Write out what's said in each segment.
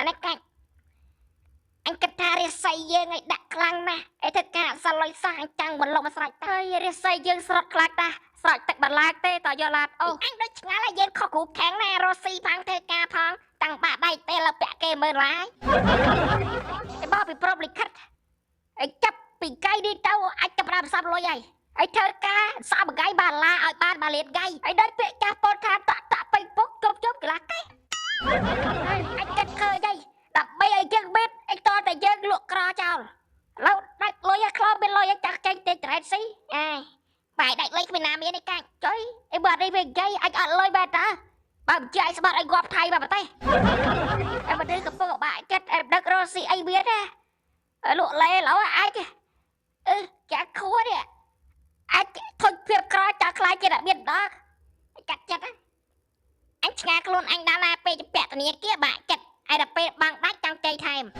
này cạnh anh cắt tha riết say dương ấy đặt lăng nè ấy thật cả sao lôi sang chăng một lồng sạch thôi riết say dương sọt lạc ta sọt tạch bật lạc tê tỏ do lạc ô anh nói ngã là dương khó cú kháng nè Rosie phang thê ca phang tăng bà đây tê là bẹ kê mơ lái cái bao bị problem cắt ấy chấp bị cây đi đâu anh chấp làm sao lôi vậy ấy thơ ca sao mà gai bà la ở ban bà liệt gai ấy đấy bẹ ca pot tha tạ tạ bay bốc chốt chốt cái lá cái anh cắt khơi đây đập bây giờ dân biết anh to tại dân luộc cò chào lâu đặt lôi kho bên lôi chặt tranh tên trái xí ai bài đại lấy mình làm gì đây cạnh trời em bật đi về gây anh ăn lôi bà ta bằng chạy sao bạn anh gọp thay bà tay em bật đi gặp cô bạn chết em đắc Rosie anh biết á lụa lê lẩu ai chả khua đi anh thôi việc cò chặt lại chưa đã biết đó chặt chặt á anh nghe luôn anh đã la pe cho bẹt này kia bạn chặt ai đập pe bằng đá trong cây thèm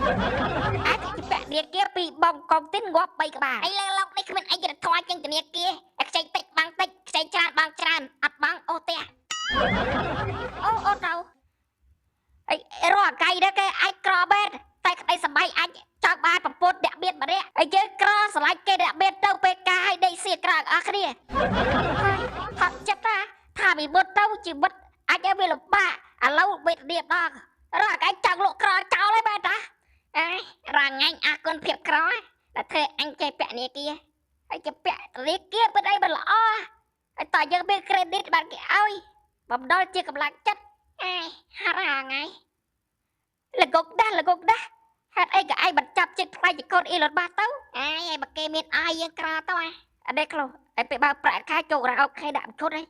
ai thì bẹt này kia bị bong con tính góp bay các bà anh lên lọc đây mình anhจะทอยchânตัวนี้kia anh chạy tịch bằng tịch chạy tràn bằng tràn ắt bằng ô te ô đâu ai rò cây đó cái ai cò bét tay cái sầm bay anh cho ba tập bột đặc biệt mà đấy anh chơi cò sờ lại cây đặc biệt đâu pk hay đây xịt cả ở cái này thật chất ra thà bị bột đâu chỉ bột anh em về là ba lâu bị điệp đó rồi cái chẳng lộ cò cháu lấy ba ta rằng anh con phiệt cò là thế anh chơi bẹ này kia anh chơi bẹ này kia bên đây bên là anh tỏ cho bên credit bạn cái ơi bấm đôi chưa cầm lạc chất hà ra ngay là gục đá hát ai cả ai bật chập trên play chỉ con Elon ba tấu ai bật kê miền ai yên cò tao đây không ai bị bao bạ khai chỗ ra ok đạm chốt đấy